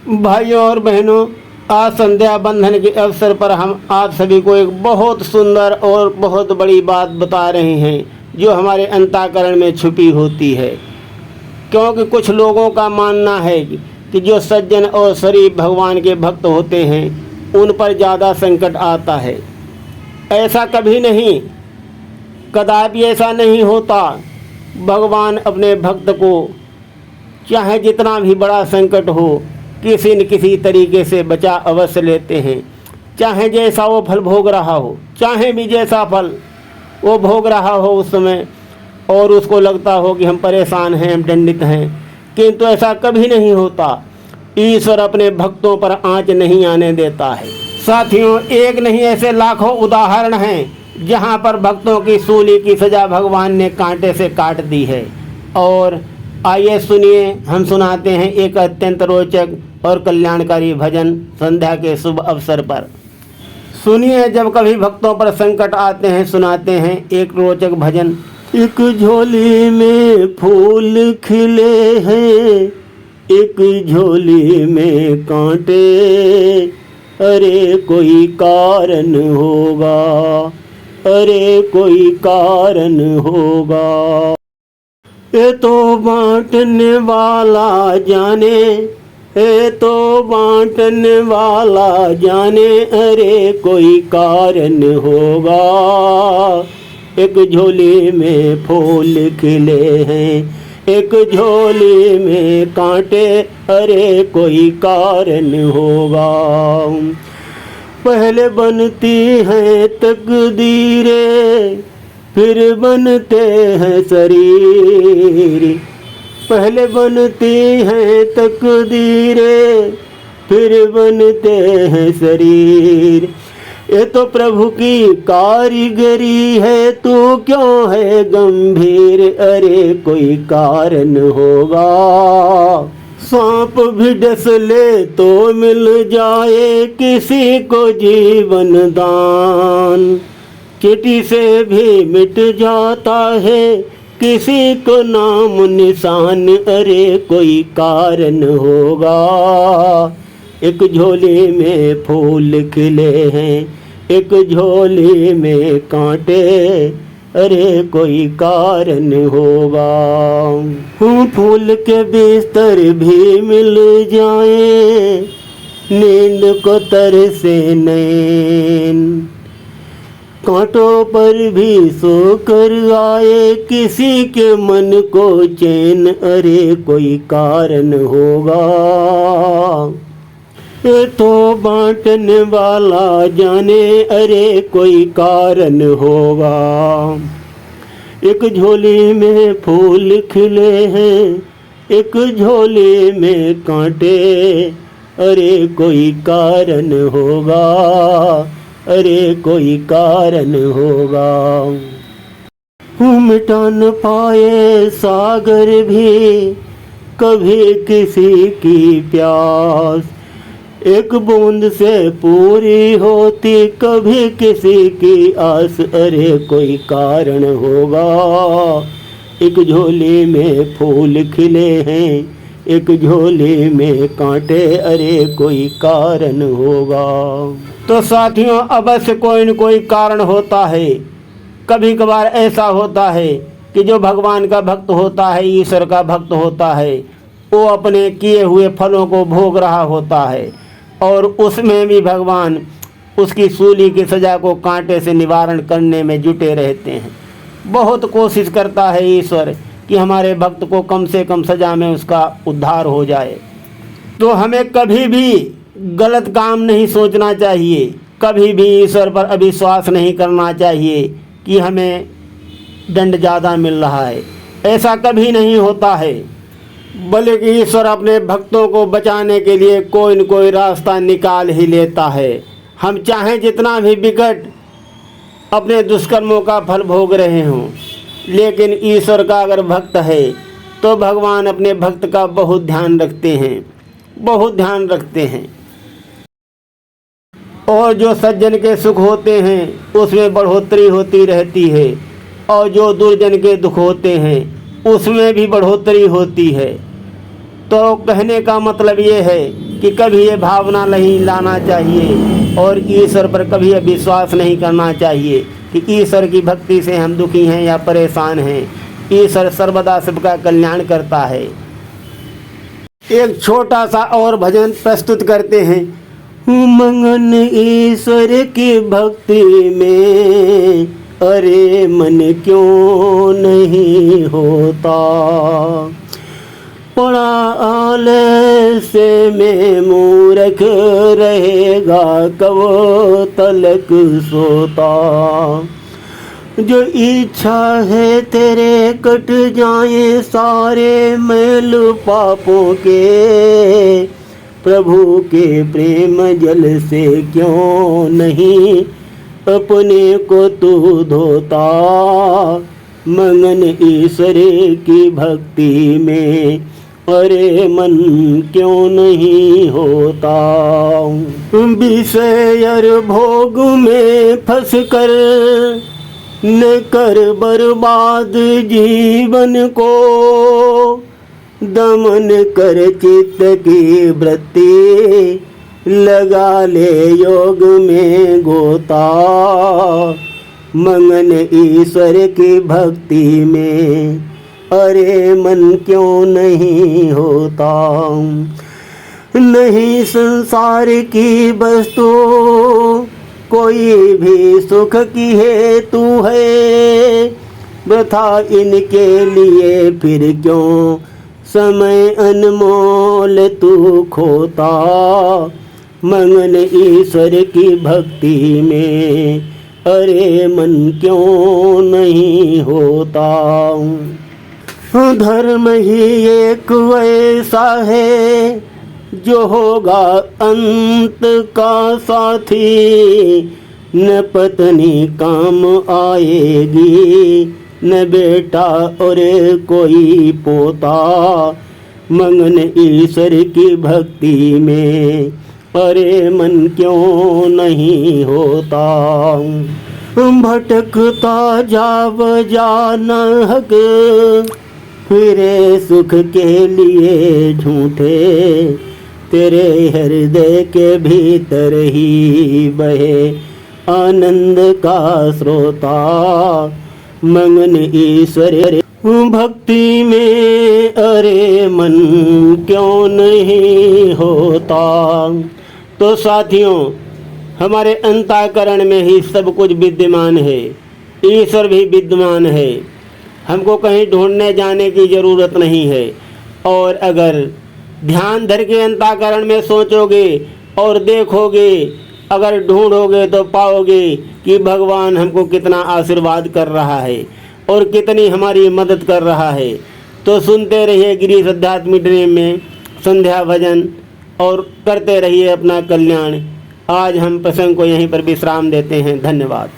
भाइयों और बहनों, आज संध्या बंधन के अवसर पर हम आप सभी को एक बहुत सुंदर और बहुत बड़ी बात बता रहे हैं जो हमारे अंतःकरण में छुपी होती है। क्योंकि कुछ लोगों का मानना है कि जो सज्जन और शरीफ भगवान के भक्त होते हैं उन पर ज़्यादा संकट आता है। ऐसा कभी नहीं, कदापि ऐसा नहीं होता। भगवान अपने भक्त को चाहे जितना भी बड़ा संकट हो किसी न किसी तरीके से बचा अवश्य लेते हैं। चाहे जैसा वो फल भोग रहा हो, चाहे भी जैसा फल वो भोग रहा हो उस समय, और उसको लगता हो कि हम परेशान हैं, हम दंडित हैं, किंतु ऐसा कभी नहीं होता। ईश्वर अपने भक्तों पर आँच नहीं आने देता है। साथियों, एक नहीं ऐसे लाखों उदाहरण हैं जहाँ पर भक्तों की सूली की सजा भगवान ने कांटे से काट दी है। और आइए सुनिए, हम सुनाते हैं एक अत्यंत रोचक और कल्याणकारी भजन संध्या के शुभ अवसर पर। सुनिए, जब कभी भक्तों पर संकट आते हैं सुनाते हैं एक रोचक भजन। एक झोली में फूल खिले हैं, एक झोली में कांटे, अरे कोई कारण होगा, अरे कोई कारण होगा। ये तो बांटने वाला जाने, ये तो बांटने वाला जाने, अरे कोई कारण होगा। एक झोली में फूल खिले हैं, एक झोली में कांटे, अरे कोई कारण होगा। पहले बनती हैं तकदीरें, फिर बनते हैं शरीर। पहले बनती हैं तकदीरें, फिर बनते हैं शरीर। ये तो प्रभु की कारीगरी है, तू क्यों है गंभीर, अरे कोई कारण होगा। सांप भी डस ले तो मिल जाए किसी को जीवन दान। चींटी से भी मिट जाता है किसी को नाम निशान, अरे कोई कारण होगा। एक झोली में फूल खिले हैं, एक झोली में कांटे, अरे कोई कारण होगा। फूल के बिस्तर भी मिल जाए, नींद को तरसे नैन। कांटों पर भी सो कर आए किसी के मन को चैन, अरे कोई कारण होगा। ये तो बांटने वाला जाने, अरे कोई कारण होगा। एक झोली में फूल खिले हैं, एक झोली में कांटे, अरे कोई कारण होगा, अरे कोई कारण होगा। मिटा न पाए सागर भी कभी किसी की प्यास, एक बूंद से पूरी होती कभी किसी की आस, अरे कोई कारण होगा। एक झोली में फूल खिले हैं, एक झोली में कांटे, अरे कोई कारण होगा। तो साथियों, अवश्य कोई न कोई कारण होता है। कभी कभार ऐसा होता है कि जो भगवान का भक्त होता है, ईश्वर का भक्त होता है, वो अपने किए हुए फलों को भोग रहा होता है, और उसमें भी भगवान उसकी सूली की सजा को कांटे से निवारण करने में जुटे रहते हैं। बहुत कोशिश करता है ईश्वर कि हमारे भक्त को कम से कम सजा में उसका उद्धार हो जाए। तो हमें कभी भी गलत काम नहीं सोचना चाहिए, कभी भी ईश्वर पर अविश्वास नहीं करना चाहिए कि हमें दंड ज़्यादा मिल रहा है। ऐसा कभी नहीं होता है, बल्कि ईश्वर अपने भक्तों को बचाने के लिए कोई न कोई रास्ता निकाल ही लेता है। हम चाहे जितना भी विकट अपने दुष्कर्मों का फल भोग रहे हों, लेकिन ईश्वर का अगर भक्त है तो भगवान अपने भक्त का बहुत ध्यान रखते हैं, बहुत ध्यान रखते हैं। और जो सज्जन के सुख होते हैं उसमें बढ़ोतरी होती रहती है, और जो दुर्जन के दुख होते हैं उसमें भी बढ़ोतरी होती है। तो कहने का मतलब ये है कि कभी ये भावना नहीं लाना चाहिए और ईश्वर पर कभी ये विश्वास नहीं करना चाहिए कि ईश्वर की भक्ति से हम दुखी हैं या परेशान हैं। ईश्वर सर्वदा सबका कल्याण करता है। एक छोटा सा और भजन प्रस्तुत करते हैं। मगन ईश्वर की भक्ति में, अरे मन क्यों नहीं होता। पड़ा आलस्य में मूर्ख रहेगा कब तलक सोता। जो इच्छा है तेरे कट जाए सारे मैल पापों के, प्रभु के प्रेम जल से क्यों नहीं अपने को तू धोता। मगन ईश्वर की भक्ति में, अरे मन क्यों नहीं होता। विषय और भोग में फंस कर न कर बर्बाद जीवन को, दमन कर चित्त की वृत्ति लगा ले योग में गोता। मगन ईश्वर की भक्ति में, अरे मन क्यों नहीं होता। नहीं संसार की वस्तु कोई भी सुख की हेतु है, वृथा इनके लिए फिर क्यों समय अनमोल तू खोता। मगन ईश्वर की भक्ति में, अरे मन क्यों नहीं होता। धर्म ही एक ऐसा है जो होगा अंत का साथी। न पत्नी काम आएगी, न बेटा और कोई पोता। मगन ईश्वर की भक्ति में, अरे मन क्यों नहीं होता। भटकता जाव जाना हक, फिरे सुख के लिए झूठे। तेरे हृदय के भीतर ही बहे आनंद का स्रोता। मगन ईश्वर भक्ति में, अरे मन क्यों नहीं होता। तो साथियों, हमारे अंतःकरण में ही सब कुछ विद्यमान है। ईश्वर भी विद्यमान है। हमको कहीं ढूंढने जाने की ज़रूरत नहीं है। और अगर ध्यान धर के अंतःकरण में सोचोगे और देखोगे, अगर ढूंढोगे तो पाओगे कि भगवान हमको कितना आशीर्वाद कर रहा है और कितनी हमारी मदद कर रहा है। तो सुनते रहिए गिरीश अध्यात्मिक ड्रीम में संध्या भजन और करते रहिए अपना कल्याण। आज हम प्रसंग को यहीं पर विश्राम देते हैं। धन्यवाद।